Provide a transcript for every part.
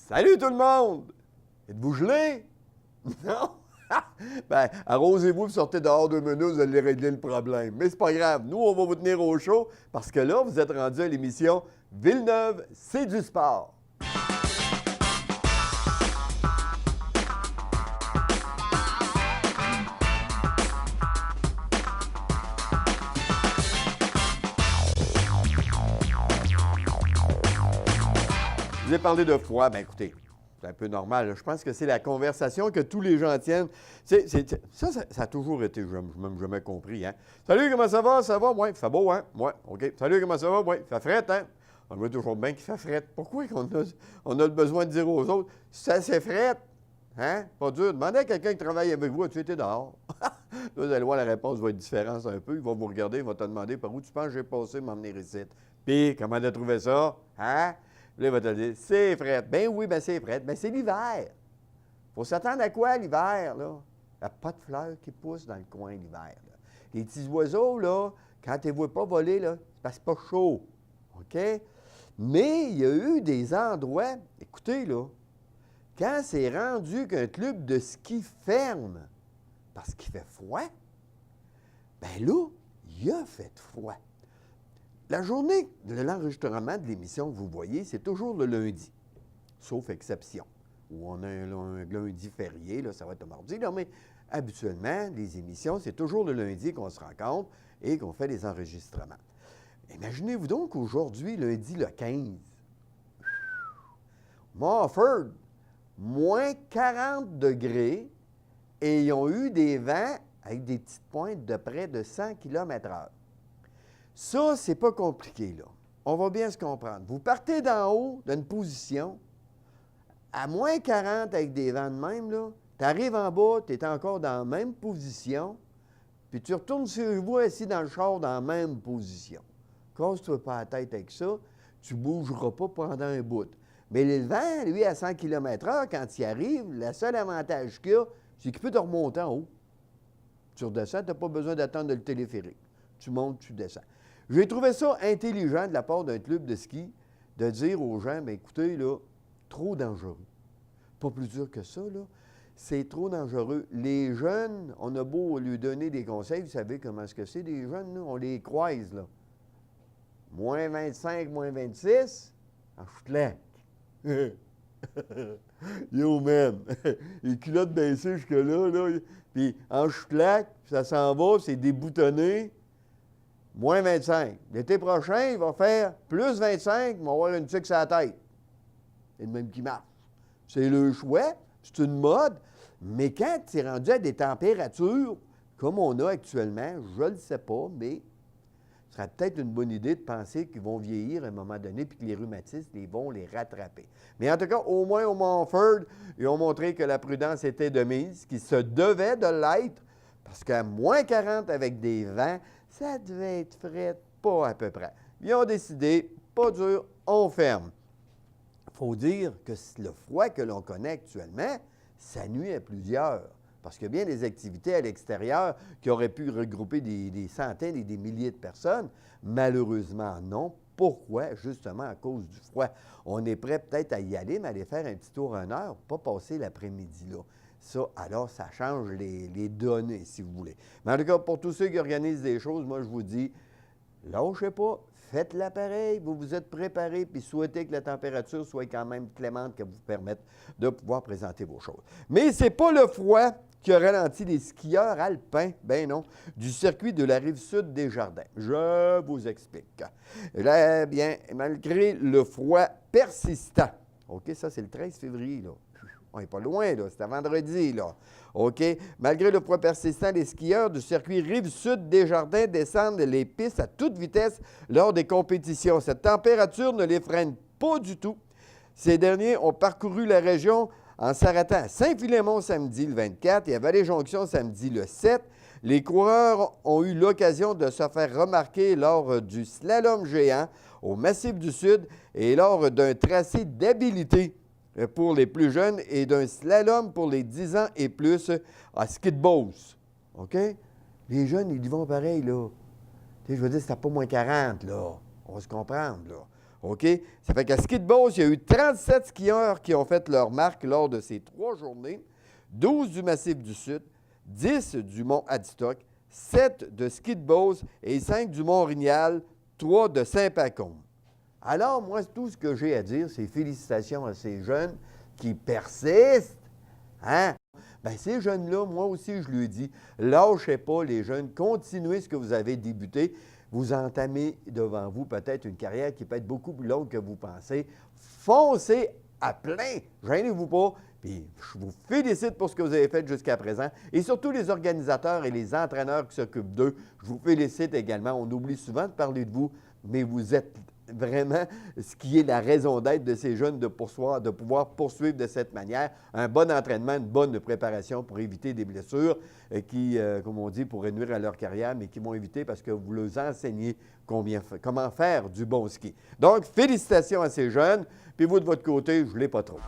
Salut tout le monde! Êtes-vous gelé? Non? Ben, arrosez-vous et sortez dehors 2 minutes, vous allez régler le problème. Mais c'est pas grave, nous, on va vous tenir au chaud parce que là, vous êtes rendu à l'émission Villeneuve, c'est du sport. Je vous ai parlé de froid, bien écoutez, c'est un peu normal. Je pense que c'est la conversation que tous les gens tiennent. Ça a toujours été, je n'ai jamais compris. Hein? Salut, comment ça va? Ça va? Oui, il fait beau, hein? Oui, OK. Salut, comment ça va? Oui, il fait fret, hein? On voit toujours bien qu'il fait fret. Pourquoi on a le besoin de dire aux autres, ça c'est fret? Hein? Pas dur. Demandez à quelqu'un qui travaille avec vous, as-tu été dehors? Là, vous allez voir, la réponse va être différente un peu. Il va vous regarder, il va te demander par où tu penses que j'ai passé m'emmener ici. Puis, comment tu as trouvé ça? Hein? Là, il va te dire, c'est fret. Ben oui, ben c'est fret. Ben c'est l'hiver. Faut s'attendre à quoi l'hiver, là? Il n'y a pas de fleurs qui poussent dans le coin l'hiver. Là. Les petits oiseaux, là, quand tu ne les vois pas voler, là, c'est parce que c'est pas chaud. OK? Mais il y a eu des endroits, écoutez, là, quand c'est rendu qu'un club de ski ferme parce qu'il fait froid, ben là, il a fait froid. La journée de l'enregistrement de l'émission que vous voyez, c'est toujours le lundi, sauf exception, où on a un lundi férié, là, ça va être le mardi, là, mais habituellement, les émissions, c'est toujours le lundi qu'on se rencontre et qu'on fait les enregistrements. Imaginez-vous donc qu'aujourd'hui, lundi le 15, Montford, moins 40 degrés, et ils ont eu des vents avec des petites pointes de près de 100 km/h. Ça, c'est pas compliqué, là. On va bien se comprendre. Vous partez d'en haut, d'une position, à moins 40 avec des vents de même, là, tu arrives en bas, tu es encore dans la même position, puis tu retournes sur vous assis dans le char dans la même position. Casse-toi pas la tête avec ça, tu ne bougeras pas pendant un bout. Mais le vent, lui, à 100 km/h, quand il arrive, le seul avantage qu'il a, c'est qu'il peut te remonter en haut. Tu redescends, tu n'as pas besoin d'attendre le téléphérique. Tu montes, tu descends. J'ai trouvé ça intelligent de la part d'un club de ski de dire aux gens, bien écoutez, là, trop dangereux. Pas plus dur que ça, là. C'est trop dangereux. Les jeunes, on a beau lui donner des conseils, vous savez comment est-ce que c'est, des jeunes, là? On les croise, là. Moins 25, moins 26, en choutelac. Yo, man! Les culottes baissées jusque-là, là. Puis en choutelac, ça s'en va, c'est déboutonné. Moins 25. L'été prochain, il va faire plus 25, il va avoir une tuque sur la tête. C'est le même qui marche. C'est le choix, c'est une mode, mais quand tu es rendu à des températures comme on a actuellement, je ne le sais pas, mais ce serait peut-être une bonne idée de penser qu'ils vont vieillir à un moment donné puis que les rhumatismes vont les rattraper. Mais en tout cas, au moins au Montford, ils ont montré que la prudence était de mise, qu'il se devait de l'être, parce qu'à moins 40 avec des vents, ça devait être frais, pas à peu près. Ils ont décidé, pas dur, on ferme. Il faut dire que le froid que l'on connaît actuellement, ça nuit à plusieurs. Parce qu'il y a bien des activités à l'extérieur qui auraient pu regrouper des centaines et des milliers de personnes. Malheureusement, non. Pourquoi? Justement à cause du froid. On est prêt peut-être à y aller, mais aller faire un petit tour 1 heure, pas passer l'après-midi là. Ça, alors, ça change les données, si vous voulez. Mais en tout cas, pour tous ceux qui organisent des choses, moi, je vous dis, lâchez pas, faites l'appareil, vous vous êtes préparés, puis souhaitez que la température soit quand même clémente, qu'elle vous permette de pouvoir présenter vos choses. Mais ce n'est pas le froid qui a ralenti les skieurs alpins, ben non, du circuit de la Rive-Sud des Jardins. Je vous explique. Là, bien, malgré le froid persistant, OK, ça, c'est le 13 février, là. On n'est pas loin, là. C'était vendredi, là. OK? Malgré le froid persistant, les skieurs du circuit Rive-Sud des Jardins descendent les pistes à toute vitesse lors des compétitions. Cette température ne les freine pas du tout. Ces derniers ont parcouru la région en s'arrêtant à Saint-Philémon samedi le 24 et à Vallée-Jonction samedi le 7. Les coureurs ont eu l'occasion de se faire remarquer lors du slalom géant au Massif du Sud et lors d'un tracé d'habilité pour les plus jeunes et d'un slalom pour les 10 ans et plus à ski de Beauce. OK? Les jeunes, ils y vont pareil, là. Tu sais, je veux dire, c'était pas moins 40, là. On va se comprendre, là. OK? Ça fait qu'à Ski de Beauce, il y a eu 37 skieurs qui ont fait leur marque lors de ces 3 journées, 12 du Massif du Sud, 10 du Mont-Adstock, 7 de Ski de Beauce et 5 du Mont-Rignal, 3 de Saint-Pacôme. Alors, moi, tout ce que j'ai à dire, c'est félicitations à ces jeunes qui persistent. Hein? Bien, ces jeunes-là, moi aussi, je lui dis, lâchez pas les jeunes, continuez ce que vous avez débuté. Vous entamez devant vous peut-être une carrière qui peut être beaucoup plus longue que vous pensez. Foncez à plein, gênez-vous pas. Puis je vous félicite pour ce que vous avez fait jusqu'à présent. Et surtout les organisateurs et les entraîneurs qui s'occupent d'eux, je vous félicite également. On oublie souvent de parler de vous, mais vous êtes vraiment ce qui est la raison d'être de ces jeunes de pouvoir poursuivre de cette manière un bon entraînement, une bonne préparation pour éviter des blessures qui, comme on dit, pourraient nuire à leur carrière, mais qui vont éviter parce que vous leur enseignez comment faire du bon ski. Donc, félicitations à ces jeunes. Puis vous, de votre côté, je ne l'ai pas trop.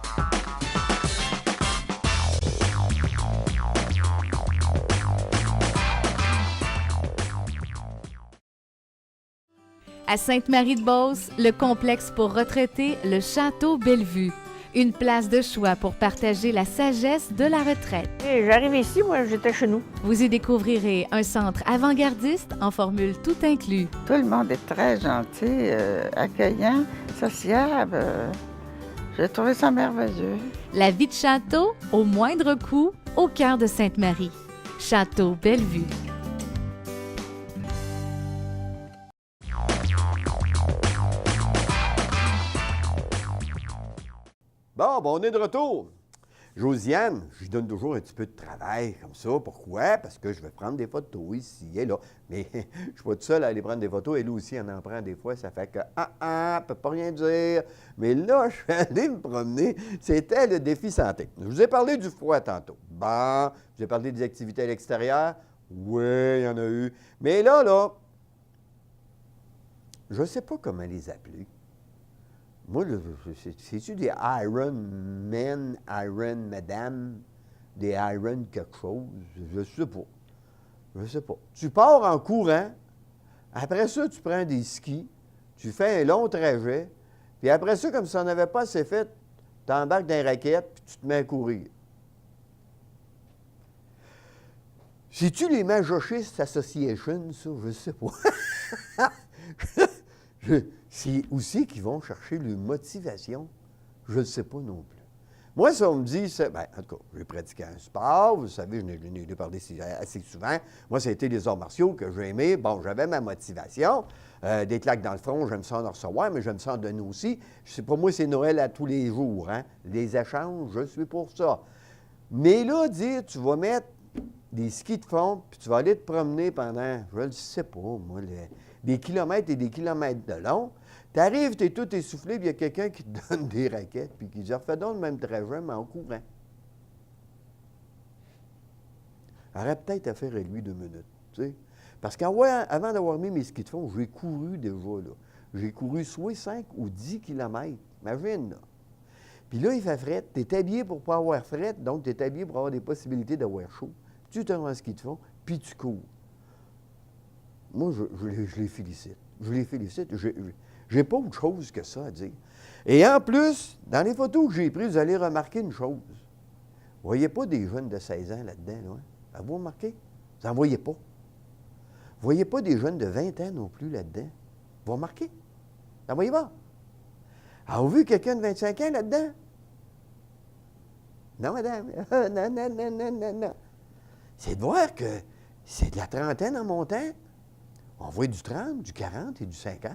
À Sainte-Marie-de-Beauce, le complexe pour retraités, le Château Bellevue. Une place de choix pour partager la sagesse de la retraite. J'arrive ici, moi, j'étais chez nous. Vous y découvrirez un centre avant-gardiste en formule tout inclus. Tout le monde est très gentil, accueillant, sociable. J'ai trouvé ça merveilleux. La vie de château, au moindre coût, au cœur de Sainte-Marie. Château Bellevue. Bon, on est de retour. Josiane, je lui donne toujours un petit peu de travail comme ça. Pourquoi? Parce que je vais prendre des photos ici et là. Mais je ne suis pas tout seul à aller prendre des photos. Elle aussi, elle en prend des fois. Ça fait que, elle ne peut pas rien dire. Mais là, je suis allé me promener. C'était le défi santé. Je vous ai parlé du froid tantôt. Bon, je vous ai parlé des activités à l'extérieur. Oui, il y en a eu. Mais là, je ne sais pas comment les appeler. Moi, c'est-tu des Iron Men, Iron Madame, des Iron quelque chose? Je sais pas. Je sais pas. Tu pars en courant, après ça, tu prends des skis, tu fais un long trajet, puis après ça, comme si on n'avait pas assez fait, tu embarques dans les raquettes, puis tu te mets à courir. C'est-tu les Majochist Association, ça? Je sais pas. C'est aussi qu'ils vont chercher leur motivation. Je ne sais pas non plus. Moi, ça, on me dit, en tout cas, j'ai pratiqué un sport, vous savez, je n'ai parlé assez souvent. Moi, ça a été les arts martiaux que j'ai aimé. Bon, j'avais ma motivation. Des claques dans le front, j'aime ça en recevoir, mais j'aime ça en donner aussi. Pour moi, c'est Noël à tous les jours. Hein? Les échanges, je suis pour ça. Mais là, dire, tu vas mettre des skis de fond, puis tu vas aller te promener pendant, je ne sais pas, moi, des kilomètres et des kilomètres de long. Tu arrives, tu es tout essoufflé, puis il y a quelqu'un qui te donne des raquettes, puis qui dit, refais donc le même trajet, mais en courant. Arrête peut-être à faire à lui 2 minutes, tu sais. Parce qu'avant d'avoir mis mes skis de fond, j'ai couru déjà, là. J'ai couru soit 5 ou 10 kilomètres. Imagine, là. Puis là, il fait fret. Tu es habillé pour ne pas avoir fret, donc tu es habillé pour avoir des possibilités d'avoir chaud. Tu te rends en ski de fond, puis tu cours. Moi, je les félicite. Je les félicite. J'ai pas autre chose que ça à dire. Et en plus, dans les photos que j'ai prises, vous allez remarquer une chose. Vous ne voyez pas des jeunes de 16 ans là-dedans, là, hein? Vous remarquez? Vous n'en voyez pas. Vous ne voyez pas des jeunes de 20 ans non plus là-dedans. Vous remarquez? Vous n'en voyez pas? Avez-vous vu quelqu'un de 25 ans là-dedans? Non, madame. Non. C'est de voir que c'est de la trentaine en montant. On voit du 30, du 40 et du 50.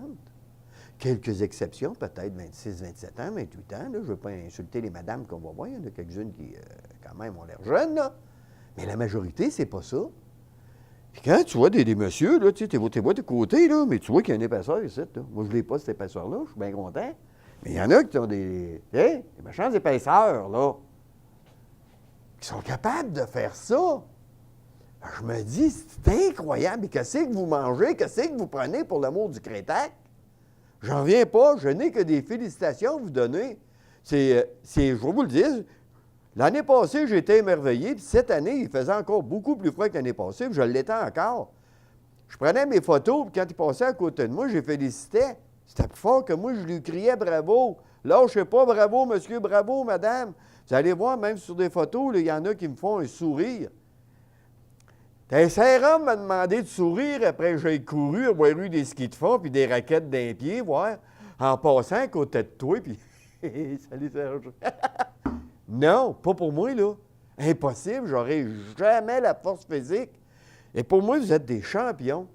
Quelques exceptions, peut-être 26, 27 ans, 28 ans. Là. Je ne veux pas insulter les madames qu'on va voir. Il y en a quelques-unes qui, quand même, ont l'air jeunes. Là. Mais la majorité, c'est pas ça. Puis quand tu vois des messieurs, là, tu vois de côté, là, mais tu vois qu'il y a un épaisseur ici. Là. Moi, je ne l'ai pas, cet épaisseur-là. Je suis bien content. Mais il y en a qui ont des méchants épaisseurs, là, qui sont capables de faire ça. Alors, je me dis, c'est incroyable. Et qu'est-ce que vous mangez? Qu'est-ce que vous prenez pour l'amour du Crétac? J'en reviens pas. Je n'ai que des félicitations à vous donner. Je vais vous le dire, l'année passée, j'ai été émerveillé. Puis cette année, il faisait encore beaucoup plus froid que l'année passée. Puis je l'étais encore. Je prenais mes photos, puis quand il passait à côté de moi, j'ai félicité. C'était plus fort que moi, je lui criais bravo. Lâchez pas, bravo, monsieur, bravo, madame. Vous allez voir, même sur des photos, il y en a qui me font un sourire. T'essaieras de me demander de sourire après que j'ai couru, avoir eu des skis de fond puis des raquettes d'un pied, voir, en passant à côté de toi, puis salut Serge. Non, pas pour moi, là. Impossible, j'aurais jamais la force physique. Et pour moi, vous êtes des champions.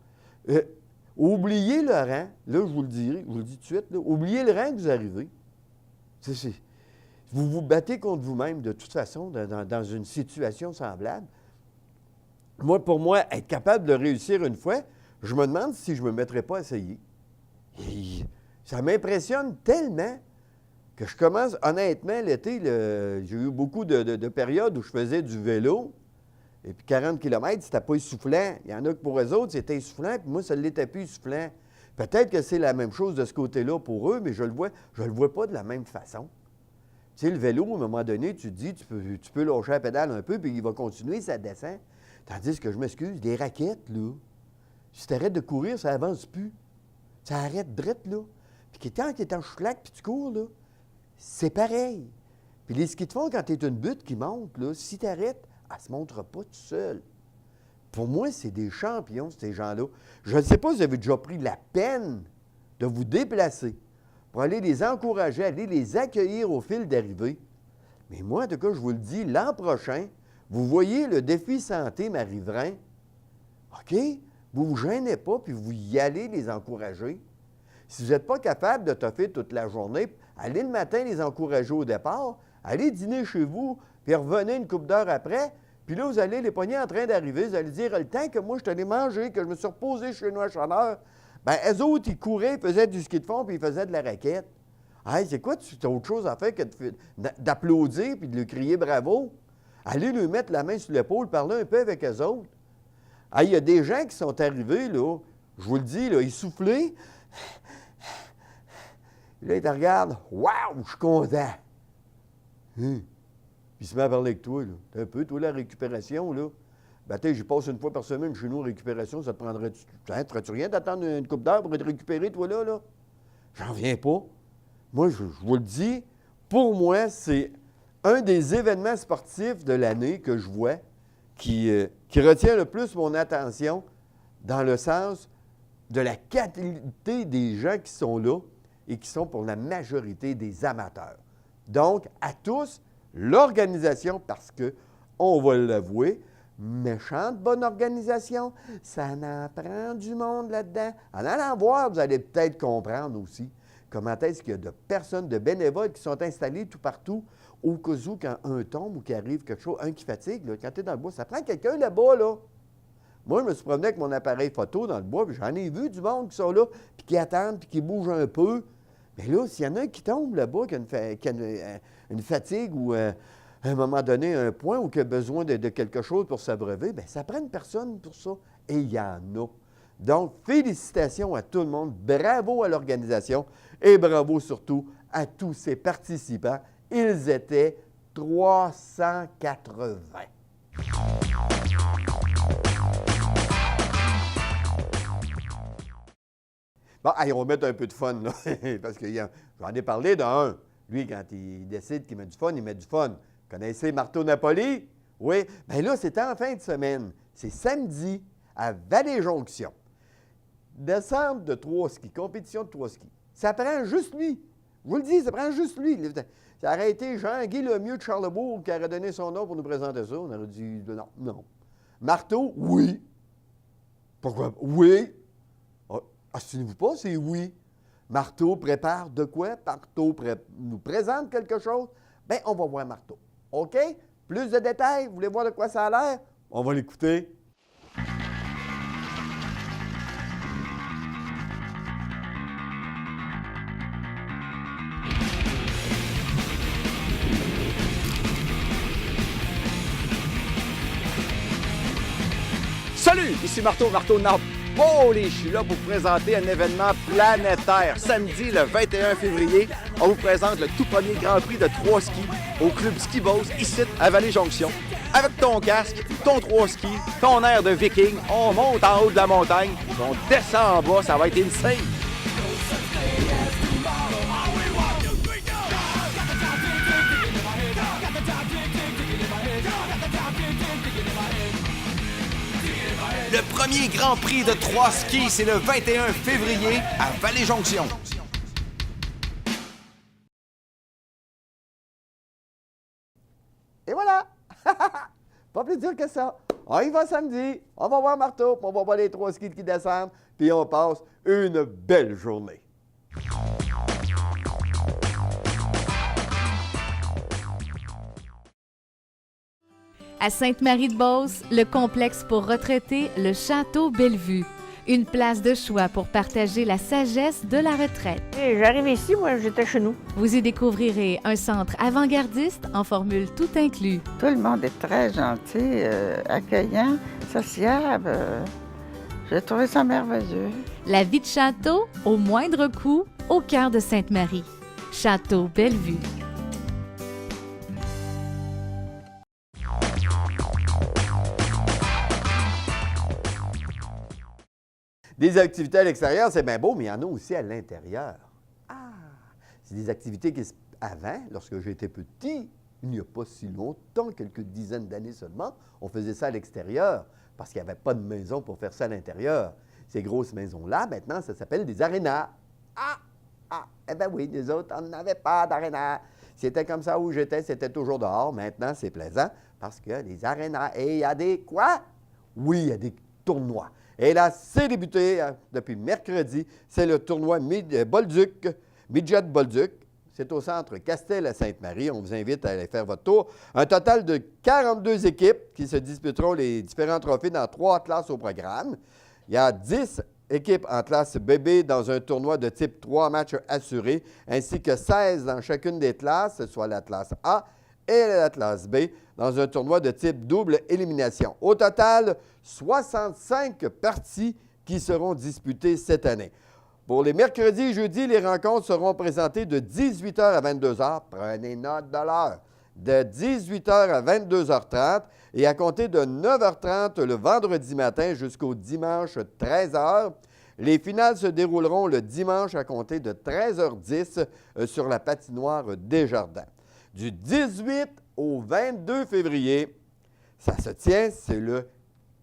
Oubliez le rang, là, je vous le dirai, je vous le dis tout de suite, là, oubliez le rang que vous arrivez. Vous vous battez contre vous-même, de toute façon, dans une situation semblable. Moi, pour moi, être capable de réussir une fois, je me demande si je ne me mettrais pas à essayer. Et ça m'impressionne tellement que je commence, honnêtement, l'été, j'ai eu beaucoup de périodes où je faisais du vélo, et puis 40 km, c'était pas essoufflant. Il y en a que pour eux autres, c'était essoufflant, puis moi, ça ne l'était plus essoufflant. Peut-être que c'est la même chose de ce côté-là pour eux, mais je le vois pas de la même façon. Tu sais, le vélo, à un moment donné, tu te dis, tu peux lâcher la pédale un peu, puis il va continuer, ça descend. Tandis que, je m'excuse, des raquettes, là, si tu arrêtes de courir, ça avance plus. Ça arrête drette, là. Puis quand tu es en schlack, puis tu cours, là, c'est pareil. Puis les skis de fond, quand tu es une butte qui monte, là, si tu arrêtes, elle ne se montre pas tout seul. Pour moi, c'est des champions, ces gens-là. Je ne sais pas si vous avez déjà pris la peine de vous déplacer pour aller les encourager, aller les accueillir au fil d'arrivée. Mais moi, en tout cas, je vous le dis, l'an prochain, vous voyez le défi santé Marie-Vrain, OK? Vous ne vous gênez pas, puis vous y allez les encourager. Si vous n'êtes pas capable de toffer toute la journée, allez le matin les encourager au départ, allez dîner chez vous, puis revenez une couple d'heures après, puis là, vous allez les pogner en train d'arriver, vous allez dire, le temps que moi, je suis allé manger, que je me suis reposé chez nous à Chaleur, bien, eux autres, ils couraient, ils faisaient du ski de fond, puis ils faisaient de la raquette. Hey, c'est quoi, tu as autre chose à faire que d'applaudir puis de lui crier bravo? Allez lui mettre la main sur l'épaule, parler un peu avec eux autres. Il y a des gens qui sont arrivés, là, je vous le dis, là, essoufflés. Là, ils te regardent. Waouh, je suis content. Puis il se met à parler avec toi, là. T'as un peu, toi, la récupération, là. Ben, j'y passe une fois par semaine chez nous en récupération, ça te prendrait. Ferais-tu rien d'attendre une couple d'heures pour être récupéré, toi, là? J'en viens pas. Moi, je vous le dis, pour moi, c'est un des événements sportifs de l'année que je vois qui retient le plus mon attention dans le sens de la qualité des gens qui sont là et qui sont pour la majorité des amateurs. Donc, à tous, l'organisation, parce que, on va l'avouer, méchante bonne organisation, ça en prend du monde là-dedans. En allant voir, vous allez peut-être comprendre aussi comment est-ce qu'il y a de personnes, de bénévoles qui sont installés tout partout, au cas où, quand un tombe ou qu'il arrive quelque chose, un qui fatigue, là, quand tu es dans le bois, ça prend quelqu'un là-bas, là. Moi, je me suis promené avec mon appareil photo dans le bois, puis j'en ai vu du monde qui sont là, puis qui attendent, puis qui bougent un peu. Mais là, s'il y en a un qui tombe là-bas, qui a une fatigue ou à un moment donné un point ou qui a besoin de quelque chose pour s'abreuver, bien, ça prend une personne pour ça. Et il y en a. Donc, félicitations à tout le monde. Bravo à l'organisation et bravo surtout à tous ces participants. Ils étaient 380. Bon, allez, on va mettre un peu de fun, là, parce que j'en ai parlé d'un. Lui, quand il décide qu'il met du fun, il met du fun. Vous connaissez Marteau Napoli? Oui. Bien là, c'est en fin de semaine. C'est samedi à Vallée-Jonction. Descente de 3 skis, compétition de 3 skis. Ça prend juste lui. Je vous le dis, ça prend juste lui. Ça aurait été Jean-Guy Lemieux de Charlebourg qui aurait donné son nom pour nous présenter ça. On aurait dit non. Marteau, oui. Pourquoi? Oui. Assumenez-vous pas, c'est oui. Marteau prépare de quoi? Marteau nous présente quelque chose? Bien, on va voir Marteau. OK? Plus de détails? Vous voulez voir de quoi ça a l'air? On va l'écouter. Salut, ici Marteau Napoli. Je suis là pour vous présenter un événement planétaire. Samedi, le 21 février, on vous présente le tout premier Grand Prix de 3 skis au Club Ski Beauce, ici, à Vallée-Jonction. Avec ton casque, ton 3 skis, ton air de viking, on monte en haut de la montagne, on descend en bas, ça va être insane. Le premier Grand Prix de 3 skis, c'est le 21 février à Vallée-Jonction. Et voilà! Pas plus dur que ça. On y va samedi, on va voir Marteau, puis on va voir les 3 skis qui descendent, puis on passe une belle journée. À Sainte-Marie-de-Beauce, le complexe pour retraités, le Château Bellevue. Une place de choix pour partager la sagesse de la retraite. Et j'arrive ici, moi, j'étais chez nous. Vous y découvrirez un centre avant-gardiste en formule tout inclus. Tout le monde est très gentil, accueillant, sociable. J'ai trouvé ça merveilleux. La vie de château, au moindre coût, au cœur de Sainte-Marie. Château Bellevue. Des activités à l'extérieur, c'est bien beau, mais il y en a aussi à l'intérieur. Ah! C'est des activités qui, avant, lorsque j'étais petit, il n'y a pas si longtemps, quelques dizaines d'années seulement, on faisait ça à l'extérieur parce qu'il n'y avait pas de maison pour faire ça à l'intérieur. Ces grosses maisons-là, maintenant, ça s'appelle des arénas. Eh bien oui, nous autres, on n'avait pas d'arénas. C'était comme ça où j'étais, c'était toujours dehors. Maintenant, c'est plaisant parce que les arénas, et il y a des quoi? Oui, il y a des tournois. Et là, c'est débuté depuis mercredi. C'est le tournoi Bolduc, Midget Bolduc. C'est au centre Castel à Sainte-Marie. On vous invite à aller faire votre tour. Un total de 42 équipes qui se disputeront les différents trophées dans 3 classes au programme. Il y a 10 équipes en classe bébé dans un tournoi de type 3 matchs assurés, ainsi que 16 dans chacune des classes, soit la classe A et la classe B, dans un tournoi de type double élimination. Au total, 65 parties qui seront disputées cette année. Pour les mercredis et jeudis, les rencontres seront présentées de 18h à 22h. Prenez note de l'heure. De 18h à 22h30 et à compter de 9h30 le vendredi matin jusqu'au dimanche 13h. Les finales se dérouleront le dimanche à compter de 13h10 sur la patinoire Desjardins. Du 18 au 22 février, ça se tient, c'est le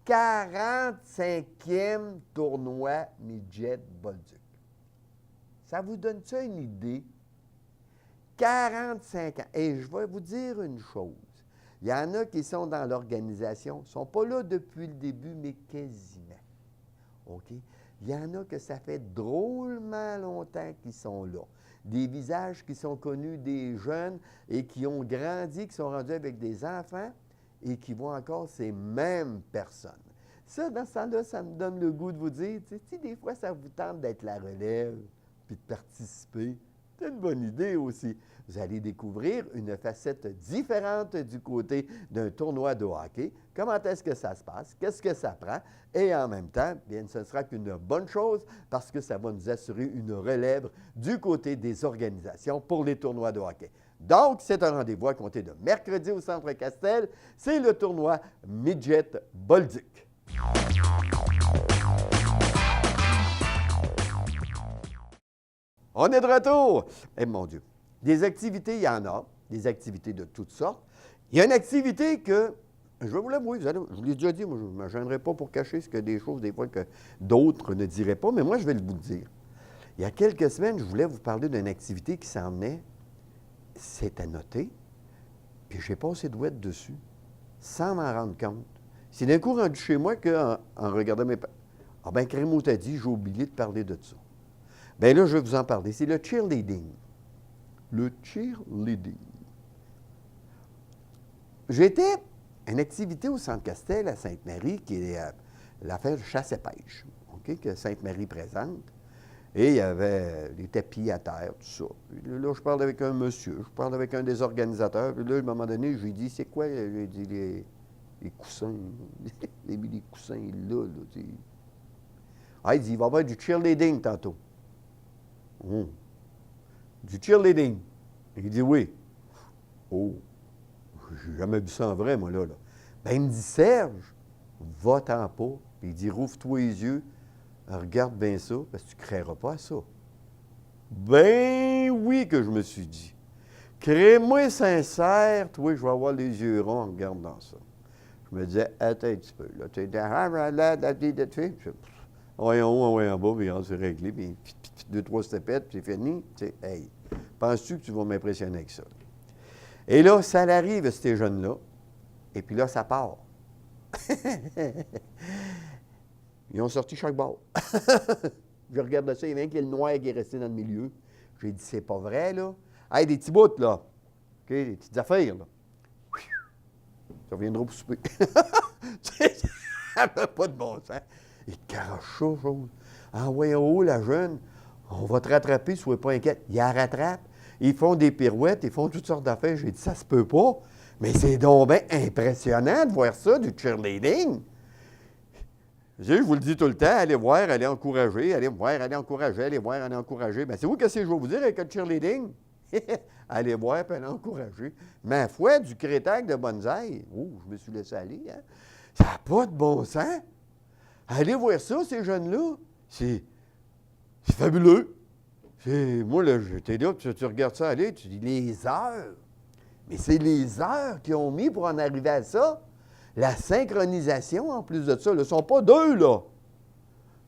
45e tournoi Midget Bolduc. Ça vous donne ça une idée? 45 ans. Et je vais vous dire une chose. Il y en a qui sont dans l'organisation, ne sont pas là depuis le début, mais quasiment. OK? Il y en a que ça fait drôlement longtemps qu'ils sont là. Des visages qui sont connus des jeunes et qui ont grandi, qui sont rendus avec des enfants et qui voient encore ces mêmes personnes. Ça, dans ce temps-là, ça me donne le goût de vous dire, tu sais, des fois, ça vous tente d'être la relève puis de participer. C'est une bonne idée aussi. Vous allez découvrir une facette différente du côté d'un tournoi de hockey. Comment est-ce que ça se passe? Qu'est-ce que ça prend? Et en même temps, bien, ce ne sera qu'une bonne chose parce que ça va nous assurer une relève du côté des organisations pour les tournois de hockey. Donc, c'est un rendez-vous à compter de mercredi au Centre Castel. C'est le tournoi Midget Bolduc. On est de retour! Eh mon Dieu! Des activités, il y en a, des activités de toutes sortes. Il y a une activité que, je vais vous l'avouer, je vous l'ai déjà dit, moi je ne me gênerai pas pour cacher ce que des choses, des fois, que d'autres ne diraient pas, mais moi, je vais vous le dire. Il y a quelques semaines, je voulais vous parler d'une activité qui s'en venait. C'est à noter, puis j'ai passé de ouette dessus, sans m'en rendre compte. C'est d'un coup rendu chez moi qu'en regardant mes... Ah bien, Crémeau t'a dit, j'ai oublié de parler de ça. Bien là, je vais vous en parler. C'est le cheerleading. Le cheerleading. J'étais à une activité au Centre Castel à Sainte-Marie, qui est l'affaire chasse et pêche, OK, que Sainte-Marie présente. Et il y avait les tapis à terre, tout ça. Puis là, je parle avec un monsieur, je parle avec un des organisateurs. Puis là, à un moment donné, je lui dis, c'est quoi? J'ai dit, les coussins. Les coussins là, tu sais. Ah, il dit, il va y avoir du cheerleading tantôt. Oh. Du cheerleading. Il dit oui. Oh, j'ai jamais vu ça en vrai, moi, là. Ben, il me dit, Serge, va-t'en pas. Puis il dit, rouvre-toi les yeux, regarde bien ça, parce que tu ne créeras pas à ça. Ben oui que je me suis dit. Crée-moi sincère, toi, je vais avoir les yeux ronds en regardant ça. Je me disais, attends un petit peu. Là, tu es voyons haut, voyons en bas, puis c'est réglé, puis 2-3 stepettes, puis c'est fini. Tu sais, hey, penses-tu que tu vas m'impressionner avec ça? Et là, ça arrive, ces jeunes-là, et puis là, ça part. Ils ont sorti chaque bord. Je regarde ça, il y avait un qui est le noir qui est resté dans le milieu. J'ai dit, c'est pas vrai, là. Hey, des petits bouts, là. OK, des petites affaires, là. Ça reviendra pour souper. Ça n'a pas de bon sens. Il te garoche ça, chose. Ah ouais, oh, la jeune, on va te rattraper, sois pas inquiète. Ils la rattrapent. Ils font des pirouettes, ils font toutes sortes d'affaires. J'ai dit, ça se peut pas. Mais c'est donc bien impressionnant de voir ça, du cheerleading. Je vous le dis tout le temps, allez voir, allez encourager, allez voir, allez encourager, allez voir, allez encourager. Bien, c'est vous qu'est-ce que je vais vous dire avec le cheerleading? Allez voir, puis allez encourager. Ma foi, du crétac de bonsaï. Oh, je me suis laissé aller, hein? Ça n'a pas de bon sens. Allez voir ça, ces jeunes-là. C'est fabuleux. Moi, là, j'étais là, tu regardes ça aller, tu dis les heures. Mais c'est les heures qu'ils ont mis pour en arriver à ça. La synchronisation, en plus de ça, ils ne sont pas deux, là.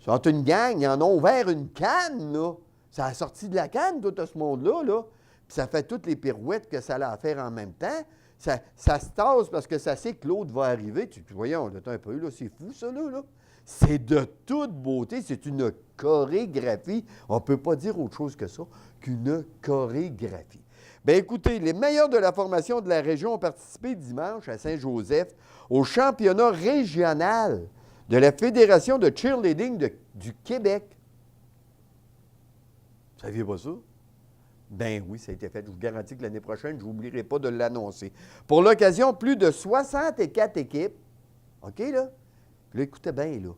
Ils sont une gang, ils en ont ouvert une canne, là. Ça a sorti de la canne, tout ce monde-là, là. Puis ça fait toutes les pirouettes que ça a à faire en même temps. Ça se tasse parce que ça sait que l'autre va arriver. Voyons, là, un peu, là, c'est fou, ça, là. C'est de toute beauté, c'est une chorégraphie. On ne peut pas dire autre chose que ça qu'une chorégraphie. Bien, écoutez, les meilleurs de la formation de la région ont participé dimanche à Saint-Joseph au championnat régional de la Fédération de cheerleading du Québec. Vous ne saviez pas ça? Ben oui, ça a été fait. Je vous garantis que l'année prochaine, je n'oublierai pas de l'annoncer. Pour l'occasion, plus de 64 équipes. OK, là? Puis là, écoutez bien, là.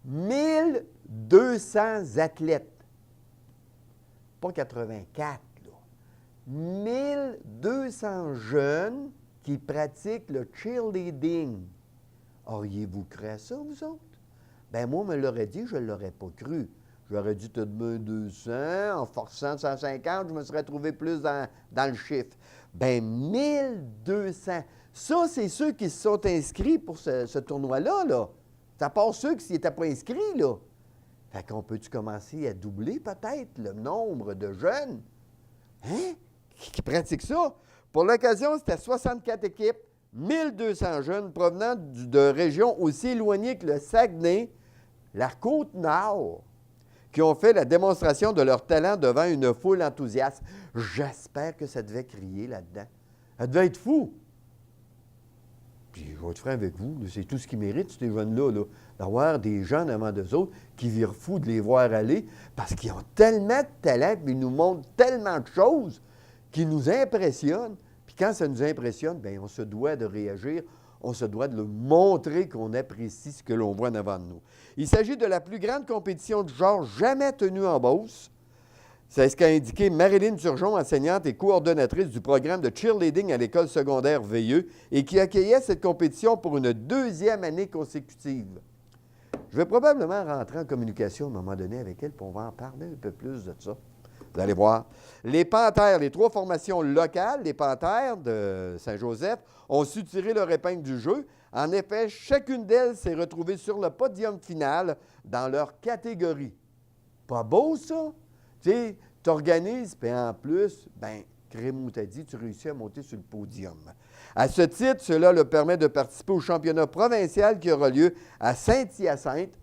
1200 athlètes. Pas 84, là. 1200 jeunes qui pratiquent le cheerleading. Auriez-vous cru à ça, vous autres? Ben moi, on me l'aurait dit, je ne l'aurais pas cru. J'aurais dit tout de même 200, en forçant de 150, je me serais trouvé plus dans le chiffre. Bien, 1200. Ça, c'est ceux qui se sont inscrits pour ce tournoi-là, là. Ça part ceux qui n'étaient pas inscrits, là. Fait qu'on peut-tu commencer à doubler, peut-être, le nombre de jeunes, hein, qui pratiquent ça? Pour l'occasion, c'était 64 équipes, 1200 jeunes provenant de régions aussi éloignées que le Saguenay, la Côte-Nord, qui ont fait la démonstration de leur talent devant une foule enthousiaste. J'espère que ça devait crier là-dedans. Ça devait être fou. Puis, je vais être franc avec vous, c'est tout ce qu'ils méritent, ces jeunes-là, là, d'avoir des gens devant d'eux autres qui virent fous de les voir aller parce qu'ils ont tellement de talent, puis ils nous montrent tellement de choses qui nous impressionnent. Puis quand ça nous impressionne, bien, on se doit de réagir. On se doit de le montrer qu'on apprécie ce que l'on voit en avant de nous. Il s'agit de la plus grande compétition du genre jamais tenue en Beauce. C'est ce qu'a indiqué Marilyn Turgeon, enseignante et coordonnatrice du programme de cheerleading à l'école secondaire Veilleux et qui accueillait cette compétition pour une 2e année consécutive. Je vais probablement rentrer en communication à un moment donné avec elle, puis on va en parler un peu plus de ça. Vous allez voir. Les Panthères, les 3 formations locales, les Panthères de Saint-Joseph, ont su tirer leur épingle du jeu. En effet, chacune d'elles s'est retrouvée sur le podium final dans leur catégorie. Pas beau, ça? Tu sais, tu organises, puis en plus, bien, Crémou t'a dit, tu réussis à monter sur le podium. À ce titre, cela leur permet de participer au championnat provincial qui aura lieu à Saint-Hyacinthe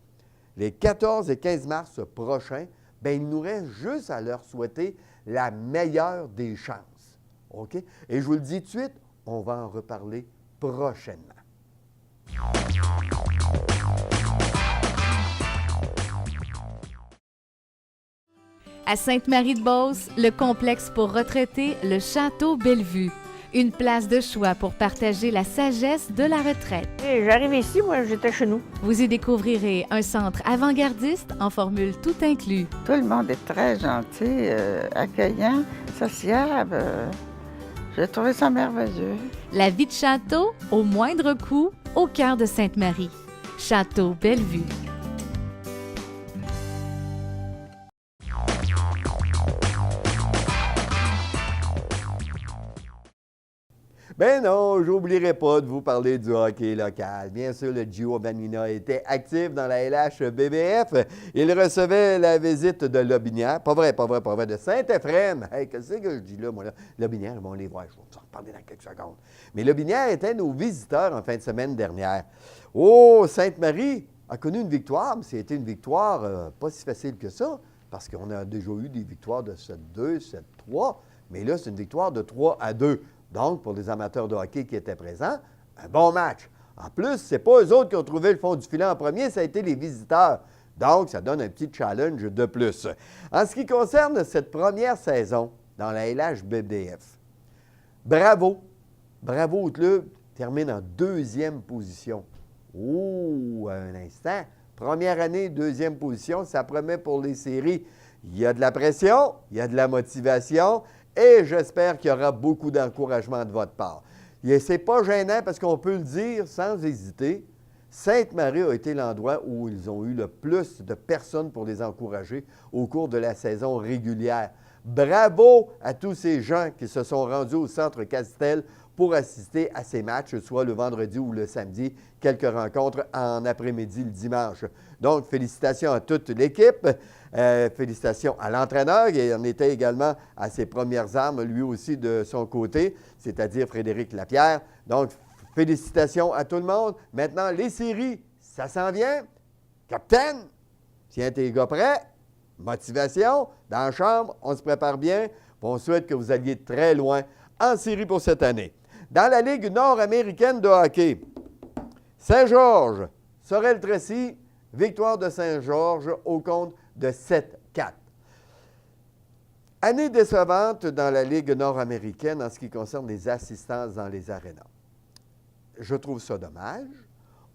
les 14 et 15 mars prochains. Bien, il nous reste juste à leur souhaiter la meilleure des chances. OK? Et je vous le dis tout de suite, on va en reparler prochainement. À Sainte-Marie-de-Beauce, le complexe pour retraités, le Château Bellevue. Une place de choix pour partager la sagesse de la retraite. J'arrive ici, moi, j'étais chez nous. Vous y découvrirez un centre avant-gardiste en formule tout inclus. Tout le monde est très gentil, accueillant, sociable. J'ai trouvé ça merveilleux. La vie de château, au moindre coût, au cœur de Sainte-Marie. Château Bellevue. Ben non, j'oublierai pas de vous parler du hockey local. Bien sûr, le Gio Vanina était actif dans la LHBBF. Il recevait la visite de Lobinière. Pas vrai, de Saint-Éphrem. Hey, qu'est-ce que je dis là, moi, là? Lobinière, ils vont les voir. Je vais vous en reparler dans quelques secondes. Mais Lobinière était nos visiteurs en fin de semaine dernière. Oh, Sainte-Marie a connu une victoire, mais c'était une victoire pas si facile que ça, parce qu'on a déjà eu des victoires de 7-2, 7-3, mais là, c'est une victoire de 3-2. Donc, pour les amateurs de hockey qui étaient présents, un bon match. En plus, ce n'est pas eux autres qui ont trouvé le fond du filet en premier, ça a été les visiteurs. Donc, ça donne un petit challenge de plus. En ce qui concerne cette première saison dans la LHBBF, bravo au club, termine en 2e position. Oh, un instant. Première année, 2e position, ça promet pour les séries. Il y a de la pression, il y a de la motivation et j'espère qu'il y aura beaucoup d'encouragement de votre part. Ce n'est pas gênant parce qu'on peut le dire sans hésiter. Sainte-Marie a été l'endroit où ils ont eu le plus de personnes pour les encourager au cours de la saison régulière. Bravo à tous ces gens qui se sont rendus au Centre Castel pour assister à ces matchs, soit le vendredi ou le samedi, quelques rencontres en après-midi le dimanche. Donc, félicitations à toute l'équipe, félicitations à l'entraîneur, qui en était également à ses premières armes, lui aussi de son côté, c'est-à-dire Frédéric Lapierre. Donc, félicitations à tout le monde. Maintenant, les séries, ça s'en vient. Capitaine, tiens tes gars prêts. Motivation, dans la chambre, on se prépare bien. On souhaite que vous alliez très loin en série pour cette année. Dans la Ligue nord-américaine de hockey, Saint-Georges, Sorel-Tracy, victoire de Saint-Georges au compte de 7-4. Année décevante dans la Ligue nord-américaine en ce qui concerne les assistances dans les arénas. Je trouve ça dommage.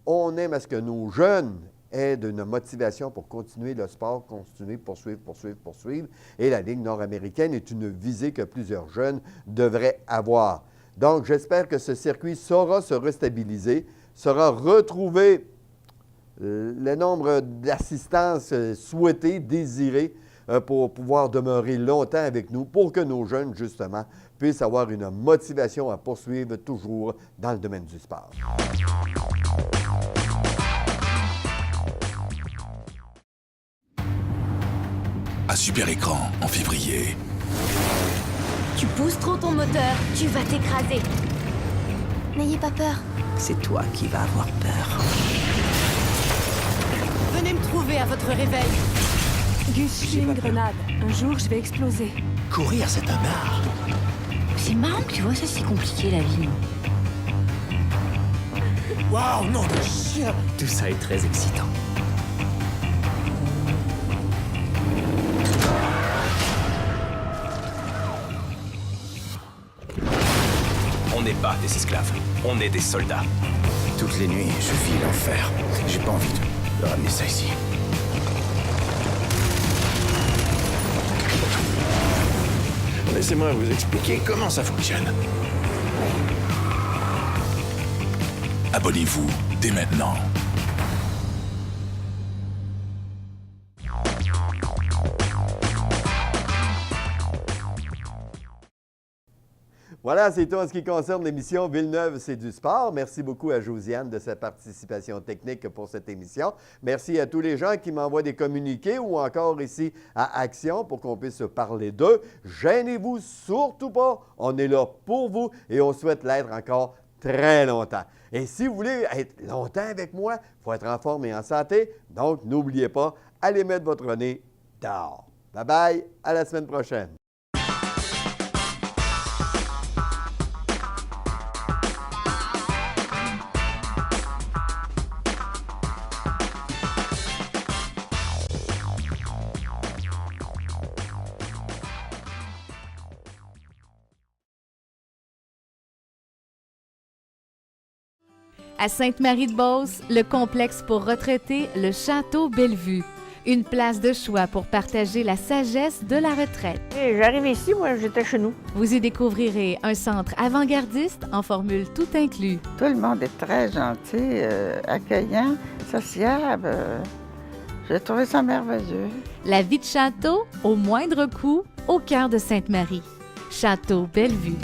On aime à ce que nos jeunes aient une motivation pour continuer le sport, continuer, poursuivre. Et la Ligue nord-américaine est une visée que plusieurs jeunes devraient avoir. Donc, j'espère que ce circuit saura se restabiliser, saura retrouver le nombre d'assistances souhaitées, désirées, pour pouvoir demeurer longtemps avec nous, pour que nos jeunes, justement, puissent avoir une motivation à poursuivre toujours dans le domaine du sport. À Super Écran, en février. Tu pousses trop ton moteur, tu vas t'écraser. N'ayez pas peur. C'est toi qui vas avoir peur. Venez me trouver à votre réveil. Gus, je suis une grenade. Un jour, je vais exploser. Courir, c'est un art. C'est marrant que tu vois, ça c'est compliqué la vie. Waouh, non de chien! Tout ça est très excitant. On n'est pas des esclaves, on est des soldats. Toutes les nuits, je vis l'enfer. J'ai pas envie de ramener ça ici. Laissez-moi vous expliquer comment ça fonctionne. Abonnez-vous dès maintenant. Voilà, c'est tout en ce qui concerne l'émission Villeneuve, c'est du sport. Merci beaucoup à Josiane de sa participation technique pour cette émission. Merci à tous les gens qui m'envoient des communiqués ou encore ici à Action pour qu'on puisse parler d'eux. Gênez-vous surtout pas, on est là pour vous et on souhaite l'être encore très longtemps. Et si vous voulez être longtemps avec moi, il faut être en forme et en santé. Donc, n'oubliez pas, allez mettre votre nez dehors. Bye bye, à la semaine prochaine. À Sainte-Marie-de-Beauce, le complexe pour retraités, le Château Bellevue. Une place de choix pour partager la sagesse de la retraite. J'arrive ici, moi, j'étais chez nous. Vous y découvrirez un centre avant-gardiste en formule tout inclus. Tout le monde est très gentil, accueillant, sociable. J'ai trouvé ça merveilleux. La vie de château, au moindre coût, au cœur de Sainte-Marie. Château Bellevue.